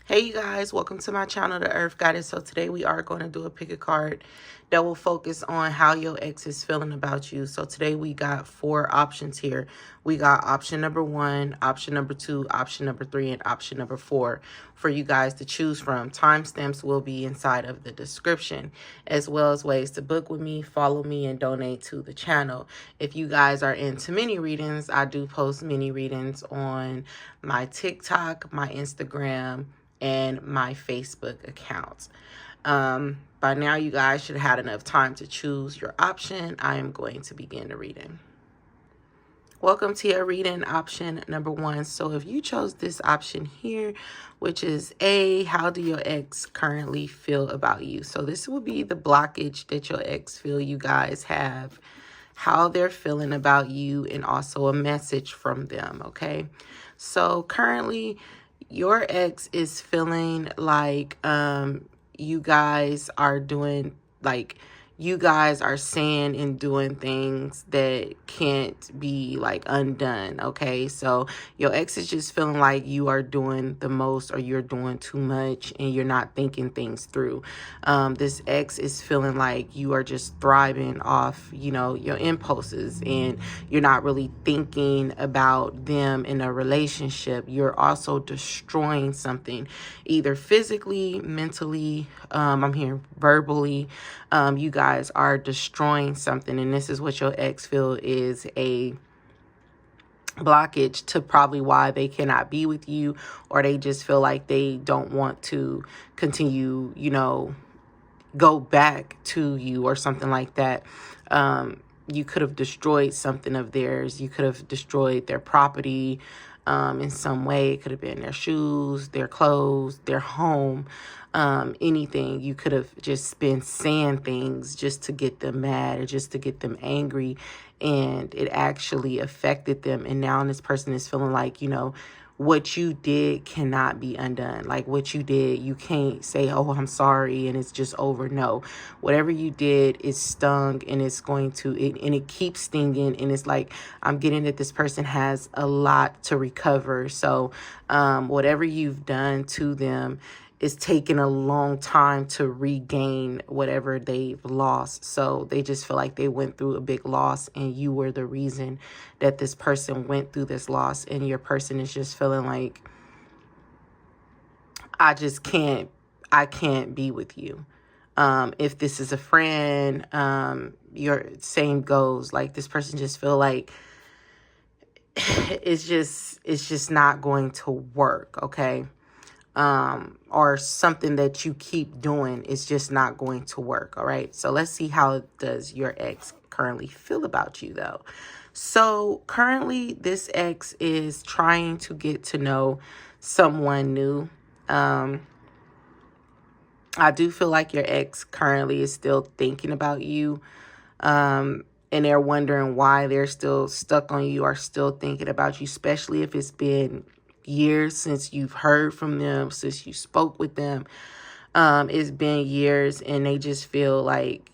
Hey you guys, welcome to my channel, The Earth Goddess. So today we are going to do a pick a card that will focus on how your ex is feeling about you. So today we got 4 options here. We got option number 1, option number 2, option number 3, and option number 4 for you guys to choose from. Timestamps will be inside of the description, as well as ways to book with me, follow me, and donate to the channel. If you guys are into mini readings, I do post mini readings on my TikTok, my Instagram, and my Facebook account. By now, you guys should have had enough time to choose your option. I am going to begin the reading. Welcome to your reading, option number 1. So if you chose this option here, which is A, how do your ex currently feel about you? So this will be the blockage that your ex feel you guys have, how they're feeling about you, and also a message from them, okay? So currently, your ex is feeling like you guys are doing, like, you guys are saying and doing things that can't be like undone, okay? So your ex is just feeling like you are doing the most, or you're doing too much, and you're not thinking things through. This ex is feeling like you are just thriving off, your impulses, and you're not really thinking about them in a relationship. You're also destroying something, either physically, mentally, I'm hearing verbally. You guys are destroying something, and this is what your ex feel is a blockage to probably why they cannot be with you, or they just feel like they don't want to continue, go back to you or something like that. You could have destroyed something of theirs. You could have destroyed their property in some way. It could have been their shoes, their clothes, their home, anything. You could have just been saying things just to get them mad or just to get them angry, and it actually affected them. And now this person is feeling like, what you did cannot be undone. Like, what you did, you can't say, oh, I'm sorry, and it's just over. No, whatever you did is stung, and it's going to, and it keeps stinging. And it's like, I'm getting that this person has a lot to recover. So whatever you've done to them, it's taken a long time to regain whatever they've lost. So they just feel like they went through a big loss, and you were the reason that this person went through this loss. And your person is just feeling like, I can't be with you. If this is a friend, your same goes. Like, this person just feel like it's just not going to work, okay? Or something that you keep doing is just not going to work. All right. So let's see, how does your ex currently feel about you, though? So currently, this ex is trying to get to know someone new. I do feel like your ex currently is still thinking about you. And they're wondering why they're still stuck on you, or still thinking about you, especially if it's been years since you've heard from them, since you spoke with them. It's been years, and they just feel like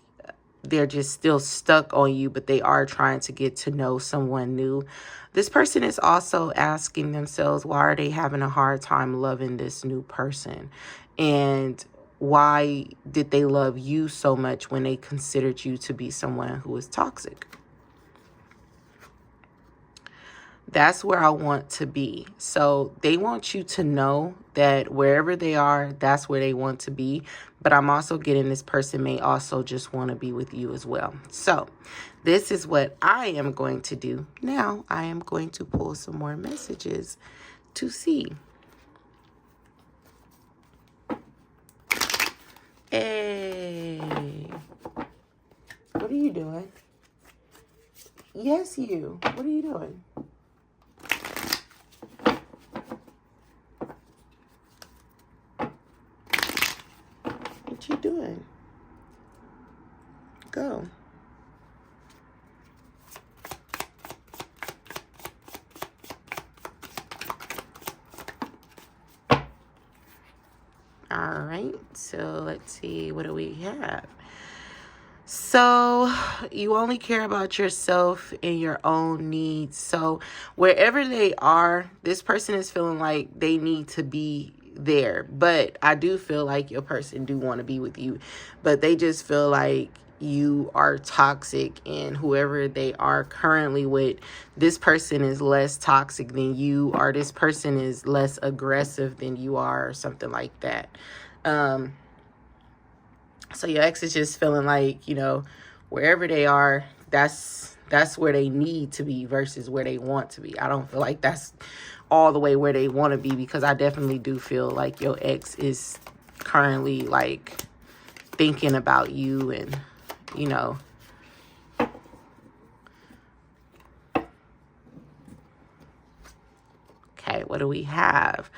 they're just still stuck on you, but they are trying to get to know someone new. This person is also asking themselves, why are they having a hard time loving this new person? And why did they love you so much when they considered you to be someone who is toxic? That's where I want to be. So they want you to know that wherever they are, that's where they want to be. But I'm also getting this person may also just want to be with you as well. So this is what I am going to do. Now I am going to pull some more messages to see. Hey, what are you doing? Yes, you. What are you doing? What you doing? Go. All right, so let's see, what do we have? So you only care about yourself and your own needs. So wherever they are, this person is feeling like they need to be there. But I do feel like your person do want to be with you, but they just feel like you are toxic, and whoever they are currently with, this person is less toxic than you, or this person is less aggressive than you are, or something like that. So your ex is just feeling like, wherever they are, that's where they need to be versus where they want to be. I don't feel like that's all the way where they want to be, because I definitely do feel like your ex is currently like thinking about you, and okay, what do we have?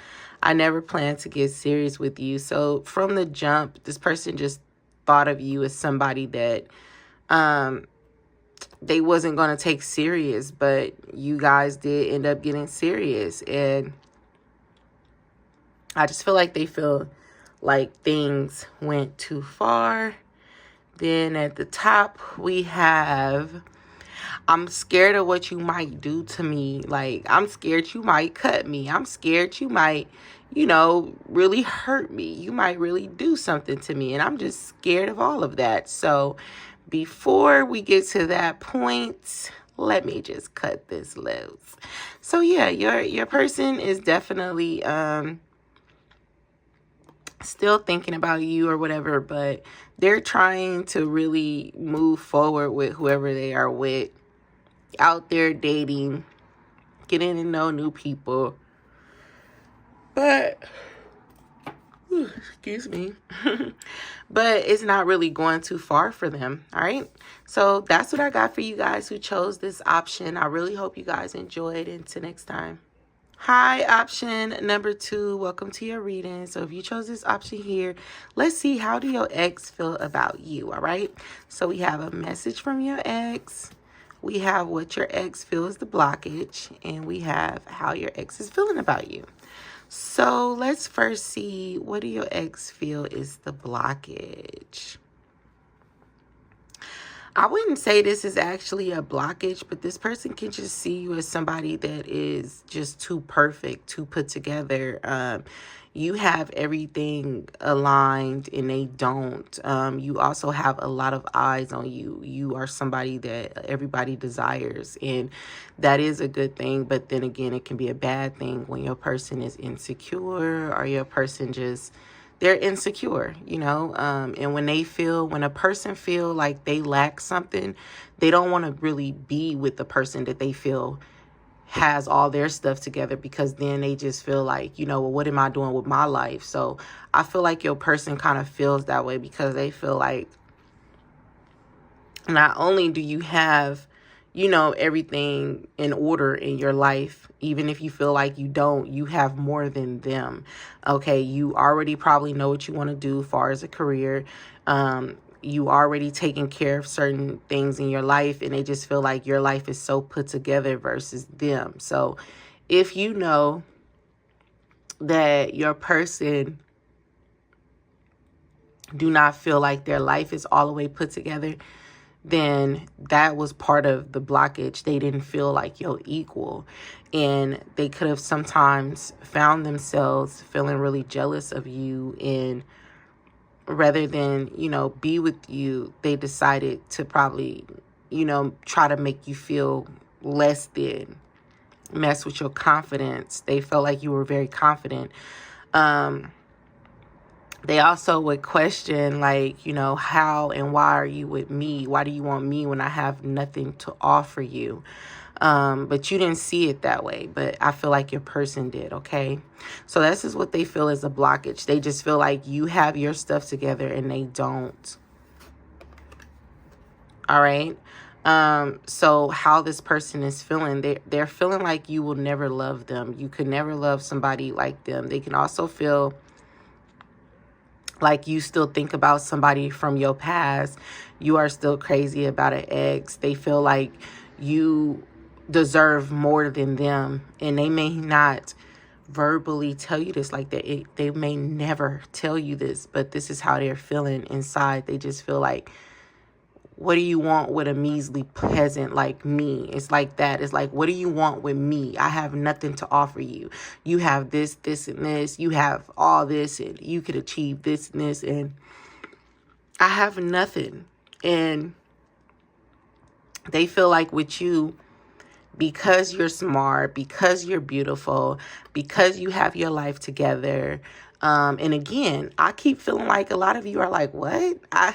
I never planned to get serious with you. So from the jump, this person just thought of you as somebody that they wasn't going to take serious, but you guys did end up getting serious. And I just feel like they feel like things went too far. Then at the top, we have, I'm scared of what you might do to me. Like, I'm scared you might cut me. I'm scared you might, really hurt me. You might really do something to me. And I'm just scared of all of that. So before we get to that point, let me just cut this loose. So yeah, your person is definitely still thinking about you or whatever, but they're trying to really move forward with whoever they are with, out there dating, getting to know new people. But excuse me. But it's not really going too far for them. All right. So that's what I got for you guys who chose this option. I really hope you guys enjoyed. Until next time. Hi, option number 2. Welcome to your reading. So if you chose this option here, let's see, how do your ex feel about you? All right. So we have a message from your ex. We have what your ex feels the blockage. And we have how your ex is feeling about you. So let's first see, what do your ex feel is the blockage? I wouldn't say this is actually a blockage, but this person can just see you as somebody that is just too perfect, too put together. You have everything aligned and they don't. You also have a lot of eyes on you. You are somebody that everybody desires, and that is a good thing. But then again, it can be a bad thing when your person is insecure, or your person just, they're insecure, and when a person feel like they lack something, they don't want to really be with the person that they feel has all their stuff together, because then they just feel like, well, what am I doing with my life? So I feel like your person kind of feels that way, because they feel like not only do you have, everything in order in your life, even if you feel like you don't, you have more than them. Okay, you already probably know what you want to do as far as a career. You already taking care of certain things in your life, and they just feel like your life is so put together versus them. So if you know that your person do not feel like their life is all the way put together, then that was part of the blockage. They didn't feel like your equal, and they could have sometimes found themselves feeling really jealous of you, and rather than, be with you, they decided to probably, try to make you feel less than, mess with your confidence. They felt like you were very confident. They also would question, like, how and why are you with me? Why do you want me when I have nothing to offer you? But you didn't see it that way. But I feel like your person did, okay? So this is what they feel is a blockage. They just feel like you have your stuff together and they don't. All right? So how this person is feeling, they're feeling like you will never love them. You could never love somebody like them. They can also feel like you still think about somebody from your past. You are still crazy about an ex. They feel like you deserve more than them, and they may not verbally tell you this like that. They may never tell you this, but this is how they're feeling inside. They just feel like, what do you want with a measly peasant like me? It's like that. It's like, what do you want with me? I have nothing to offer you. You have this, this, and this. You have all this, and you could achieve this and this, and I have nothing. And they feel like with you, because you're smart, because you're beautiful, because you have your life together. And again, I keep feeling like a lot of you are like, what? I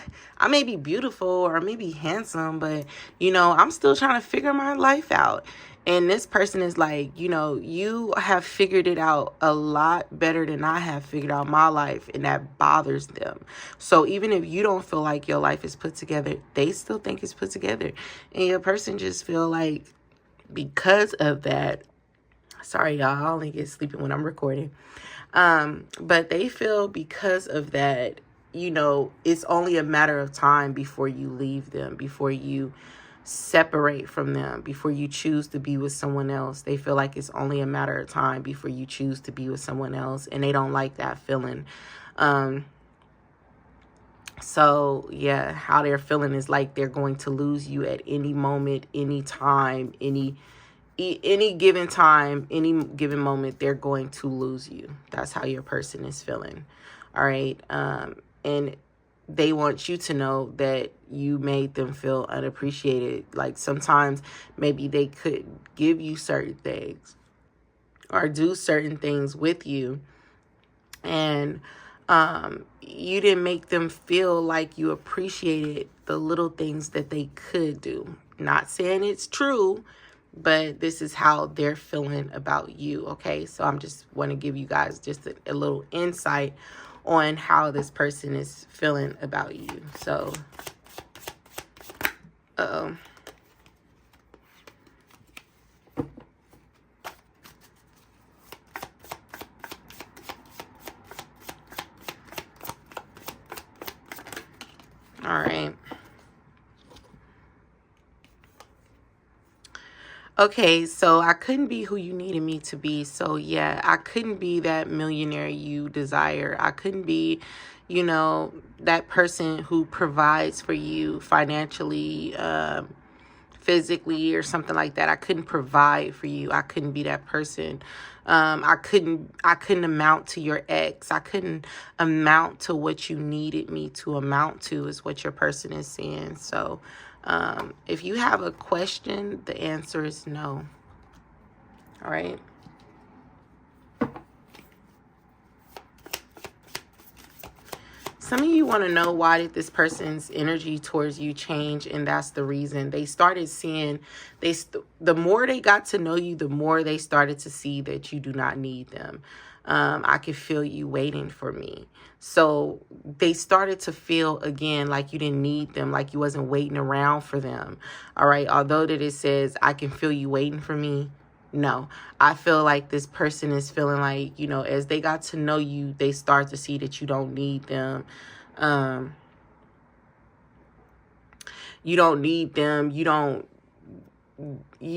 may be beautiful or maybe handsome, but, you know, I'm still trying to figure my life out. And this person is like, you know, you have figured it out a lot better than I have figured out my life, and that bothers them. So even if you don't feel like your life is put together, they still think it's put together. And your person just feel like, because of that, sorry y'all, I only get sleepy when I'm recording, but they feel because of that, you know, it's only a matter of time before you leave them, before you separate from them, before you choose to be with someone else. They feel like it's only a matter of time before you choose to be with someone else, and they don't like that feeling. So yeah, how they're feeling is like they're going to lose you at any moment, any time, any given time, any given moment. They're going to lose you. That's how your person is feeling. All right. And they want you to know that you made them feel unappreciated. Like sometimes maybe they could give you certain things or do certain things with you, and you didn't make them feel like you appreciated the little things that they could do. Not saying it's true, but this is how they're feeling about you. Okay, so I'm just want to give you guys just a little insight on how this person is feeling about you. So all right. Okay, so I couldn't be who you needed me to be. So yeah, I couldn't be that millionaire you desire. I couldn't be, you know, that person who provides for you financially, physically, or something like that. I couldn't provide for you. I couldn't be that person. I couldn't amount to your ex. I couldn't amount to what you needed me to amount to, is what your person is saying. So if you have a question, the answer is no. All right. Some of you want to know, why did this person's energy towards you change? And that's the reason. They started seeing, the more they got to know you, the more they started to see that you do not need them. I could feel you waiting for me. So they started to feel again like you didn't need them, like you wasn't waiting around for them. All right. Although that it says, I can feel you waiting for me. No, I feel like this person is feeling like, you know, as they got to know you, they start to see that you don't need them. You don't need them. You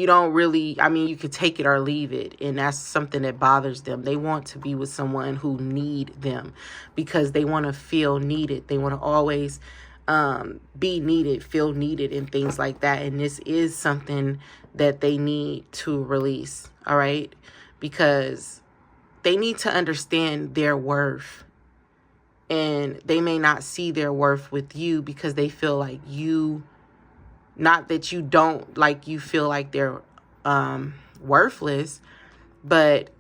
don't really, I mean, you could take it or leave it. And that's something that bothers them. They want to be with someone who need them, because they want to feel needed. They want to always be needed, feel needed, and things like that. And this is something that they need to release. All right. Because they need to understand their worth. And they may not see their worth with you because they feel like you, not that you don't, like you feel like they're worthless, but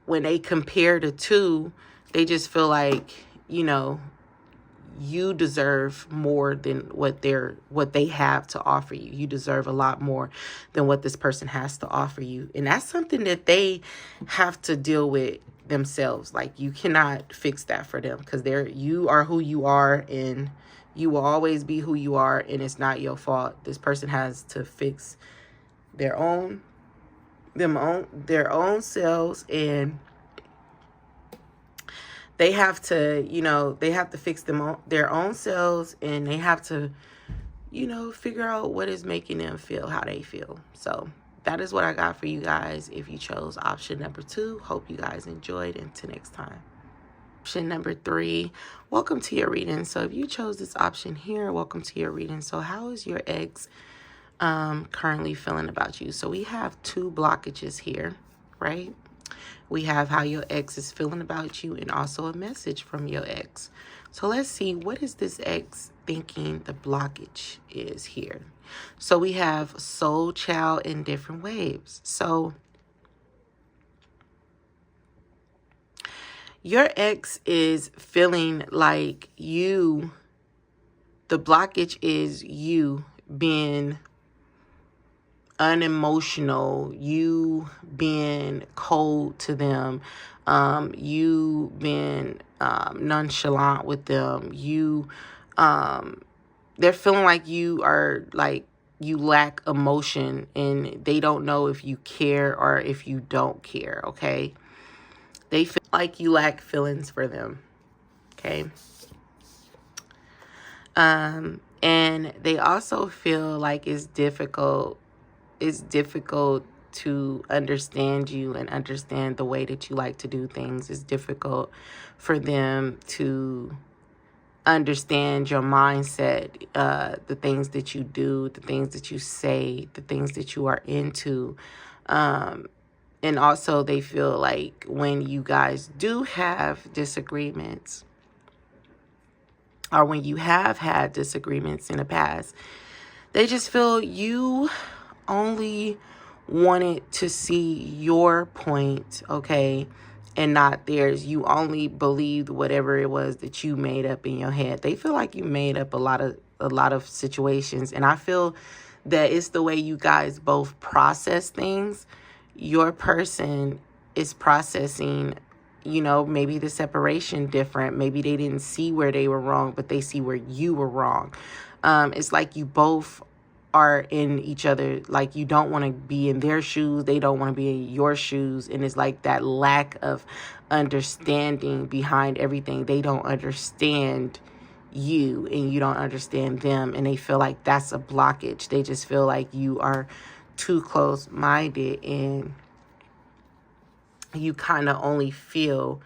when they compare the two, they just feel like, you know, you deserve more than what they have to offer you. You deserve a lot more than what this person has to offer you. And that's something that they have to deal with themselves. Like, you cannot fix that for them, because you are who you are, and you will always be who you are, and it's not your fault. This person has to fix their own selves, and they have to, you know, they have to fix their own selves, and they have to, you know, figure out what is making them feel how they feel. So that is what I got for you guys if you chose option number 2. Hope you guys enjoyed. Until next time. Option number 3, welcome to your reading. So if you chose this option here, welcome to your reading. So how is your ex currently feeling about you? So we have 2 blockages here, right? We have how your ex is feeling about you and also a message from your ex. So let's see, what is this ex thinking the blockage is here? So we have soul child in different waves. So your ex is feeling like the blockage is you being unemotional, you being cold to them, you being nonchalant with them. They're feeling like you are like, you lack emotion and they don't know if you care or if you don't care, okay? They feel like you lack feelings for them, okay? And they also feel like it's difficult to understand you and understand the way that you like to do things. It's difficult for them to understand your mindset, the things that you do, the things that you say, the things that you are into. And also they feel like when you guys do have disagreements, or when you have had disagreements in the past, they just feel you only wanted to see your point, okay, and not theirs. You only believed whatever it was that you made up in your head. They feel like you made up a lot of situations, and I feel that it's the way you guys both process things. Your person is processing, maybe the separation different. Maybe they didn't see where they were wrong, but they see where you were wrong. It's like you both are in each other, like you don't want to be in their shoes, they don't want to be in your shoes, and it's like that lack of understanding behind everything. They don't understand you and you don't understand them, and they feel like that's a blockage. They just feel like you are too close-minded and you kind of only feel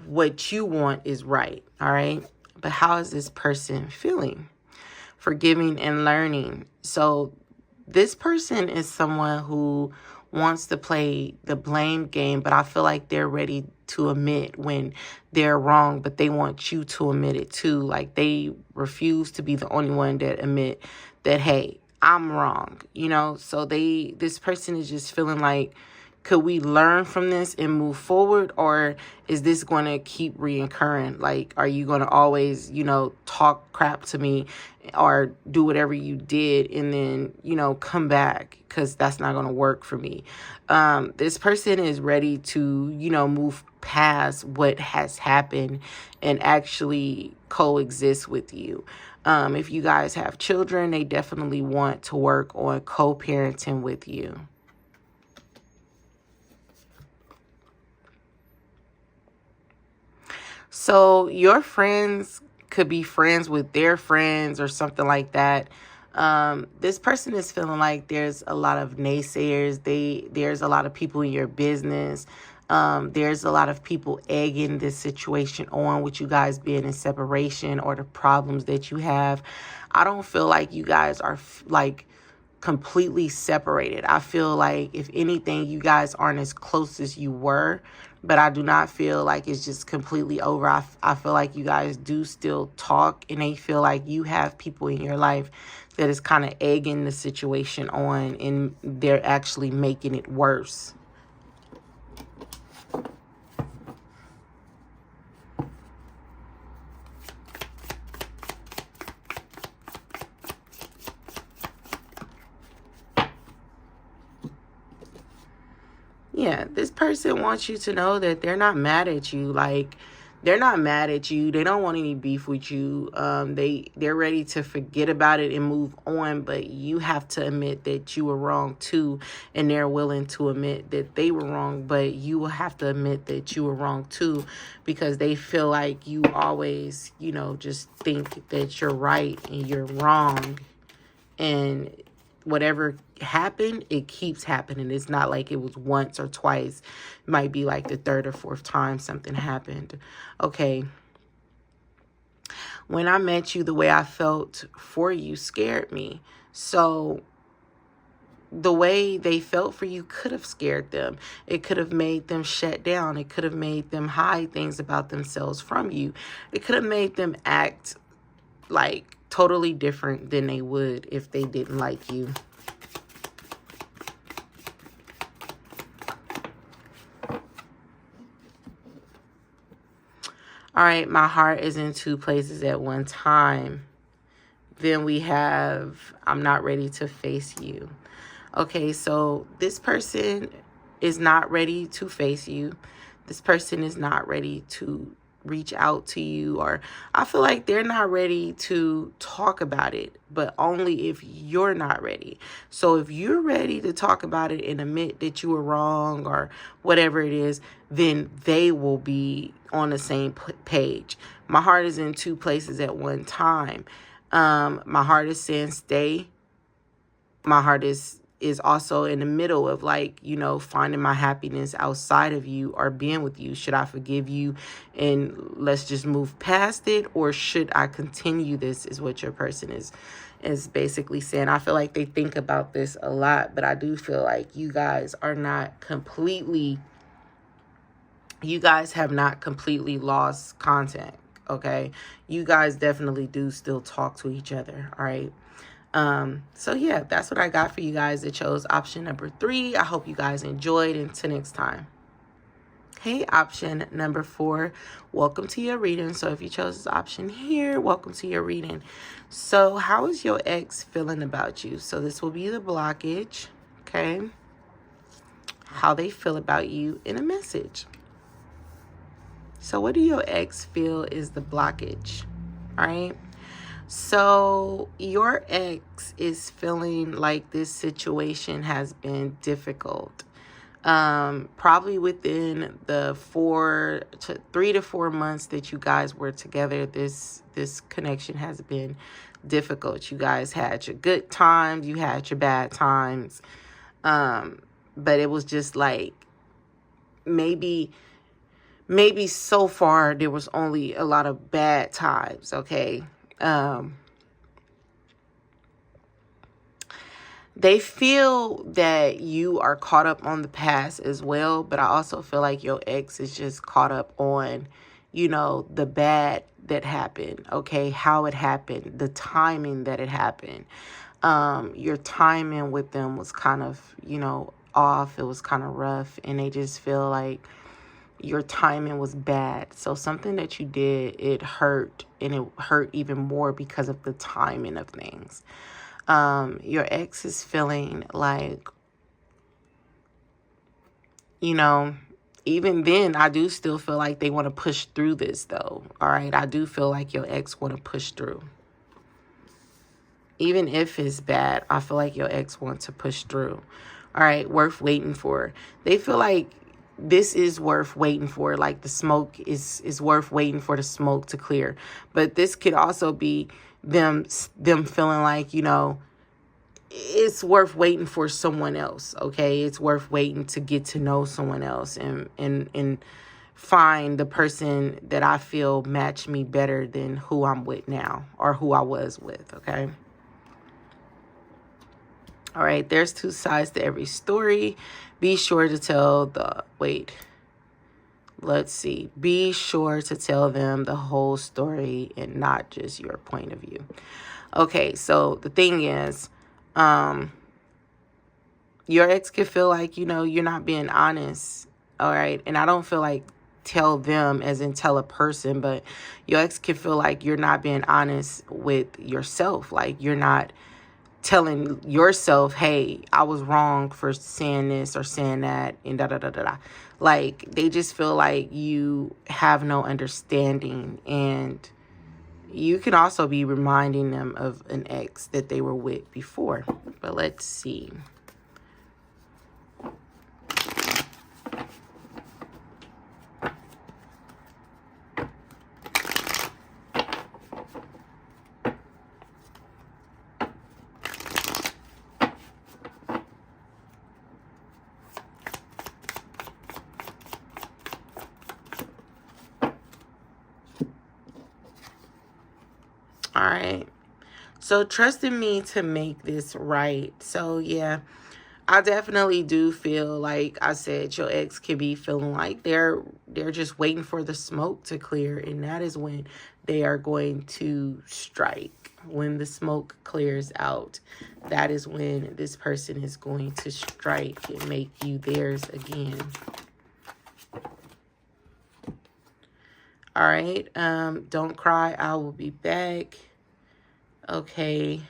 what you want is right, all right? But how is this person feeling? Forgiving and learning. So this person is someone who wants to play the blame game, but I feel like they're ready to admit when they're wrong, but they want you to admit it too. Like they refuse to be the only one that admit that, hey, I'm wrong, So this person is just feeling like, could we learn from this and move forward, or is this going to keep reoccurring? Like, are you going to always, talk crap to me or do whatever you did and then, come back? Because that's not going to work for me. This person is ready to, move past what has happened and actually coexist with you. If you guys have children, they definitely want to work on co-parenting with you. So your friends could be friends with their friends or something like that. This person is feeling like there's a lot of naysayers. There's a lot of people in your business. There's a lot of people egging this situation on with you guys being in separation or the problems that you have. I don't feel like you guys are like completely separated. I feel like if anything, you guys aren't as close as you were, but I do not feel like it's just completely over. I feel like you guys do still talk, and they feel like you have people in your life that is kind of egging the situation on, and they're actually making it worse. Yeah, this person wants you to know that they're not mad at you. Like, they're not mad at you. They don't want any beef with you. They're ready to forget about it and move on, but you have to admit that you were wrong too, and they're willing to admit that they were wrong, but you will have to admit that you were wrong too, because they feel like you always, just think that you're right and you're wrong. And whatever happened, it keeps happening. It's not like it was once or twice. It might be like the third or fourth time something happened. Okay. When I met you, the way I felt for you scared me. So the way they felt for you could have scared them. It could have made them shut down. It could have made them hide things about themselves from you. It could have made them act like totally different than they would if they didn't like you. All right, my heart is in two places at one time. Then we have, I'm not ready to face you. Okay, so this person is not ready to face you. This person is not ready to reach out to you, or I feel like they're not ready to talk about it, but only if you're not ready. So if you're ready to talk about it and admit that you were wrong or whatever it is, then they will be on the same page. My heart is in two places at one time. My heart is saying stay. My heart is also in the middle of, like, you know, finding my happiness outside of you or being with you. Should I forgive you and let's just move past it, or should I continue this, is what your person is basically saying. I feel like they think about this a lot, but I do feel like you guys have not completely lost contact. Okay, you guys definitely do still talk to each other. All right. So yeah, that's what I got for you guys that chose option number 3. I hope you guys enjoyed. Until next time. Hey, option number 4, welcome to your reading. So if you chose this option here, welcome to your reading. So how is your ex feeling about you? So this will be the blockage. Okay. How they feel about you in a message. So what do your ex feel is the blockage? All right. So your ex is feeling like this situation has been difficult. Probably within the 3 to 4 months that you guys were together, this connection has been difficult. You guys had your good times, you had your bad times. But it was just like maybe so far there was only a lot of bad times. Okay. They feel that you are caught up on the past as well, but I also feel like your ex is just caught up on, you know, the bad that happened, okay, how it happened, the timing that it happened. Your timing with them was kind of, you know, off. It was kind of rough, and they just feel like your timing was bad. So something that you did, it hurt, and it hurt even more because of the timing of things. Your ex is feeling like, you know, even then, I do still feel like they want to push through this, though. All right. I do feel like your ex want to push through. Even if it's bad, I feel like your ex wants to push through. All right. Worth waiting for. They feel like this is worth waiting for. Like the smoke is worth waiting for the smoke to clear. But this could also be them feeling like, you know, it's worth waiting for someone else. Okay. It's worth waiting to get to know someone else and find the person that I feel match me better than who I'm with now or who I was with. Okay. All right. There's 2 sides to every story. Be sure to tell Be sure to tell them the whole story and not just your point of view. Okay. So the thing is, your ex could feel like, you know, you're not being honest. All right. And I don't feel like tell them as in tell a person, but your ex can feel like you're not being honest with yourself. Like you're not telling yourself, hey, I was wrong for saying this or saying that and da da da da da. Like they just feel like you have no understanding, and you can also be reminding them of an ex that they were with before. But let's see. All right. So trust in me to make this right. So yeah, I definitely do feel like I said your ex could be feeling like they're just waiting for the smoke to clear, and that is when they are going to strike. When the smoke clears out, that is when this person is going to strike and make you theirs again. All right. Don't cry. I will be back. Okay.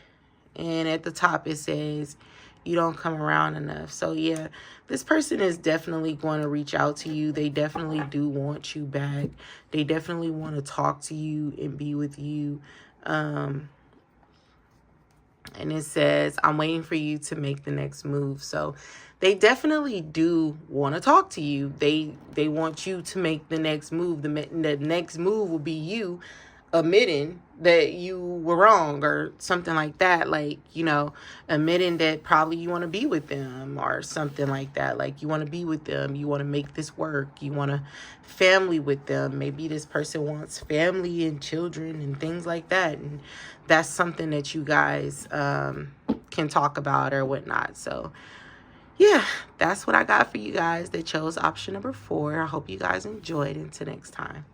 And at the top it says you don't come around enough. So yeah, this person is definitely going to reach out to you. They definitely do want you back. They definitely want to talk to you and be with you. And it says, I'm waiting for you to make the next move. So they definitely do want to talk to you. They want you to make the next move. The next move will be you admitting that you were wrong or something like that. Like, you know, admitting that probably you want to be with them or something like that. Like, you want to be with them. You want to make this work. You want a family with them. Maybe this person wants family and children and things like that. And that's something that you guys can talk about or whatnot. So yeah, that's what I got for you guys that chose option number 4. I hope you guys enjoyed. Until next time.